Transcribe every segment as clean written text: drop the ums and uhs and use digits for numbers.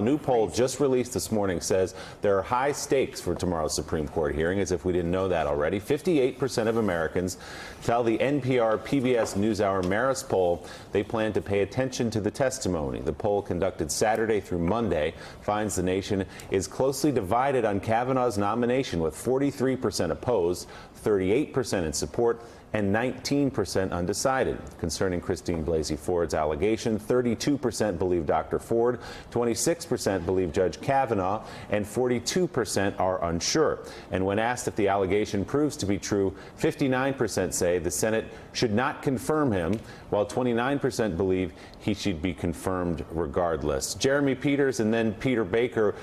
new poll just released this morning says there are high stakes for tomorrow's Supreme Court hearing, as if we didn't know that already. 58% of Americans tell the NPR PBS NewsHour Marist poll they plan to pay attention to the testimony. The poll, conducted Saturday through Monday, finds the nation is closely divided on Kavanaugh's nomination, with 43% opposed, 38% in support, and 19% undecided. Concerning Christine Blasey Ford's allegation, 32% believe Dr. Ford, 26% believe Judge Kavanaugh, and 42% are unsure. And when asked if the allegation proves to be true, 59% say the Senate should not confirm him, while 29% believe he should be confirmed regardless. Jeremy Peters and then Peter Baker,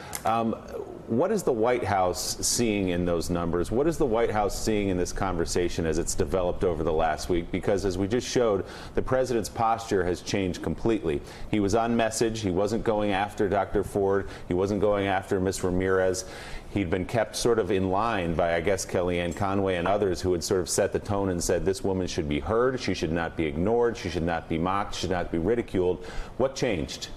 what is the White House seeing in those numbers? What is the White House seeing in this conversation as it's developed over the last week? Because as we just showed, the president's posture has changed completely. He was on message. He wasn't going after Dr. Ford. He wasn't going after Ms. Ramirez. He'd been kept sort of in line by, I guess, Kellyanne Conway and others who had sort of set the tone and said this woman should be heard. She should not be ignored. She should not be mocked. She should not be ridiculed. What changed?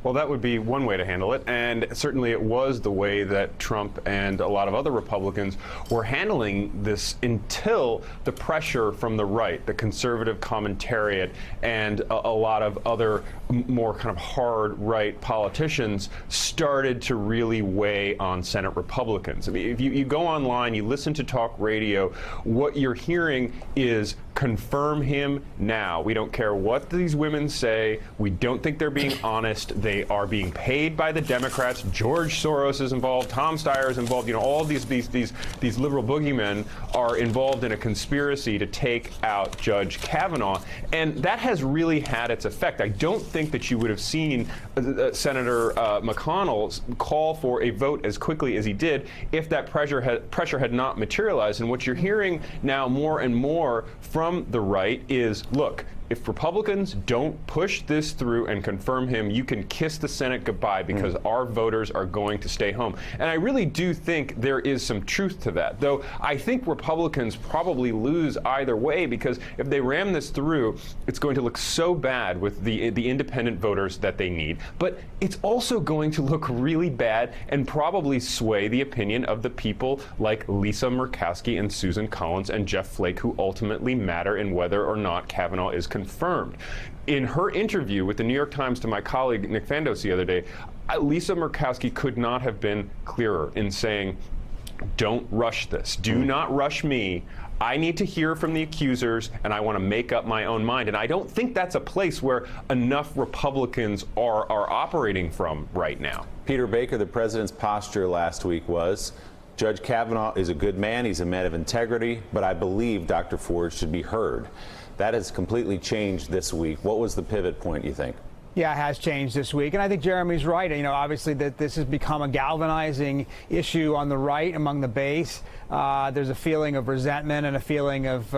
Well, that would be one way to handle it, and certainly it was the way that Trump and a lot of other Republicans were handling this until the pressure from the right, the conservative commentariat, and a lot of other more kind of hard right politicians started to really weigh on Senate Republicans. I mean, if you go online, you listen to talk radio, what you're hearing is confirm him now. We don't care what these women say. We don't think they're being honest. They are being paid by the Democrats. George Soros is involved. Tom Steyer is involved. You know, all these liberal boogeymen are involved in a conspiracy to take out Judge Kavanaugh, and that has really had its effect. I don't think that you would have seen Senator McConnell call for a vote as quickly as he did if that pressure had not materialized. And what you're hearing now more and more from the right is, look, if Republicans don't push this through and confirm him, you can kiss the Senate goodbye, because our voters are going to stay home. And I really do think there is some truth to that, though I think Republicans probably lose either way, because if they ram this through, it's going to look so bad with the independent voters that they need. But it's also going to look really bad and probably sway the opinion of the people like Lisa Murkowski and Susan Collins and Jeff Flake, who ultimately matter in whether or not Kavanaugh is confirmed. In her interview with the New York Times to my colleague Nick Fandos the other day, Lisa Murkowski could not have been clearer in saying, don't rush this. Do not rush me. I need to hear from the accusers, and I want to make up my own mind. And I don't think that's a place where enough Republicans are operating from right now. Peter Baker, the president's posture last week was, Judge Kavanaugh is a good man. He's a man of integrity, but I believe Dr. Ford should be heard. That has completely changed this week. What was the pivot point, you think? Yeah, it has changed this week. And I think Jeremy's right. You know, obviously that this has become a galvanizing issue on the right among the base. There's a feeling of resentment and a feeling of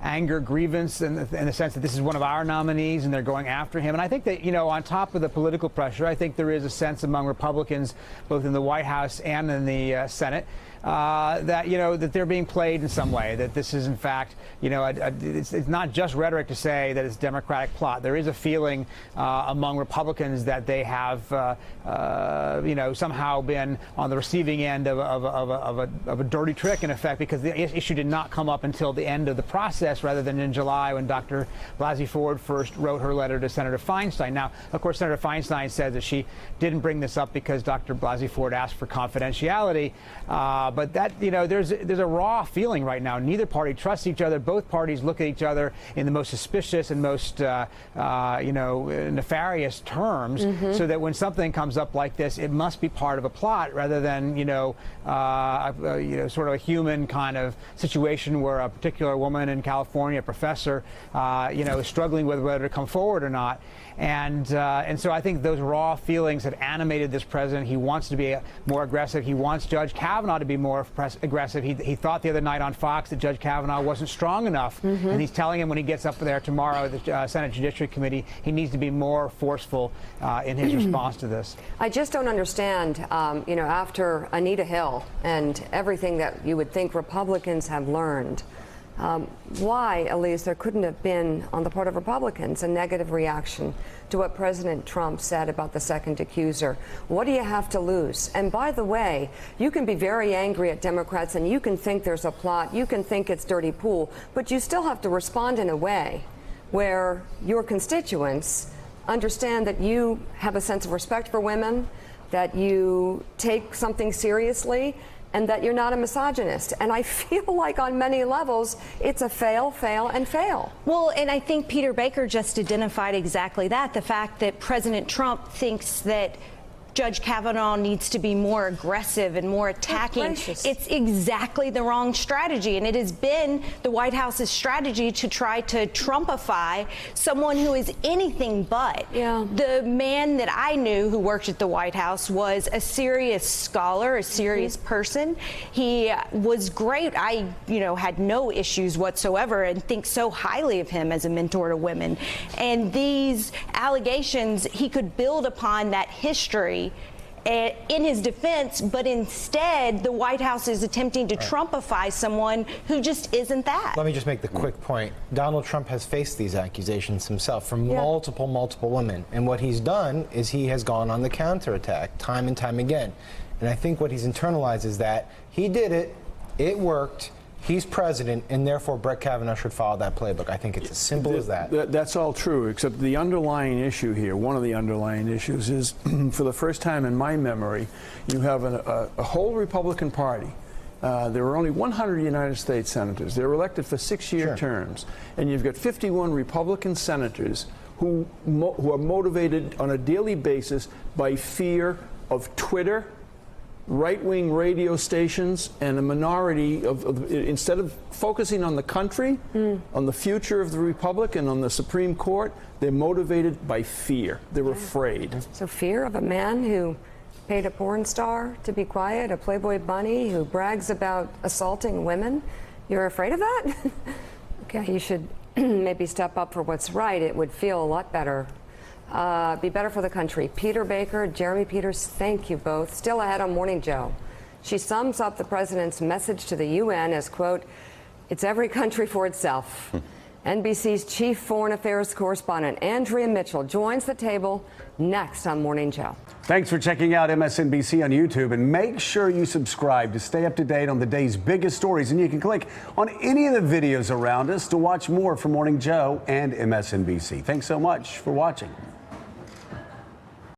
anger, grievance in the sense that this is one of our nominees and they're going after him. And I think that, you know, on top of the political pressure, I think there is a sense among Republicans, both in the White House and in the Senate, that, you know, that they're being played in some way, that this is, in fact, you know, it's not just rhetoric to say that it's a Democratic plot. There is a feeling among Republicans that they have, you know, somehow been on the receiving end of a dirty trick, in effect, because the issue did not come up until the end of the process rather than in July when Dr. Blasey Ford first wrote her letter to Senator Feinstein. Now, of course, Senator Feinstein said that she didn't bring this up because Dr. Blasey Ford asked for confidentiality. But that, you know, there's a raw feeling right now. Neither party trusts each other. Both parties look at each other in the most suspicious and most, you know, nefarious terms, so that when something comes up like this, it must be part of a plot rather than, you know, sort of a human kind of situation where a particular woman in California, a professor, you know, is struggling with whether to come forward or not. And so I think those raw feelings have animated this president. He wants to be more aggressive. He wants Judge Kavanaugh to be more aggressive. He thought the other night on Fox that Judge Kavanaugh wasn't strong enough. And he's telling him when he gets up there tomorrow at the Senate Judiciary Committee, he needs to be more forceful in his response to this. I just don't understand, you know, after Anita Hill and everything that you would think Republicans have learned, why, Elise, there couldn't have been, on the part of Republicans, a negative reaction to what President Trump said about the second accuser. What do you have to lose? And by the way, you can be very angry at Democrats and you can think there's a plot, you can think it's dirty pool, but you still have to respond in a way where your constituents understand that you have a sense of respect for women, that you take something seriously, and that you're not a misogynist. And I feel like on many levels, it's a fail, fail, and fail. Well, and I think Peter Baker just identified exactly that, the fact that President Trump thinks that Judge Kavanaugh needs to be more aggressive and more attacking. It's exactly the wrong strategy, and it has been the White House's strategy to try to Trumpify someone who is anything but. Yeah. The man that I knew who worked at the White House was a serious scholar, a serious person. He was great. I, had no issues whatsoever and think so highly of him as a mentor to women. And these allegations, he could build upon that history in his defense, but instead the White House is attempting to Trumpify someone who just isn't that. Let me just make the quick point. Donald Trump has faced these accusations himself from multiple women. And what he's done is he has gone on the counterattack time and time again. And I think what he's internalized is that he did it, it worked, he's president, and therefore Brett Kavanaugh should follow that playbook. I think it's as simple as that. That's all true, except the underlying issue here, one of the underlying issues is, for the first time in my memory, you have a whole Republican Party. There were only 100 United States senators. They were elected for 6-year terms. And you've got 51 Republican senators who are motivated on a daily basis by fear of Twitter, right-wing radio stations, and a minority instead of focusing on the country, on the future of the republic and on the Supreme Court, they're motivated by fear. They're afraid. So fear of a man who paid a porn star to be quiet, a Playboy bunny who brags about assaulting women, you're afraid of that? Okay, you should maybe step up for what's right. It would feel a lot better. Be better for the country. Peter Baker, Jeremy Peters, thank you both. Still ahead on Morning Joe. She sums up the president's message to the UN as, quote, "It's every country for itself." NBC's chief foreign affairs correspondent, Andrea Mitchell, joins the table next on Morning Joe. Thanks for checking out MSNBC on YouTube, and make sure you subscribe to stay up to date on the day's biggest stories. And you can click on any of the videos around us to watch more from Morning Joe and MSNBC. Thanks so much for watching.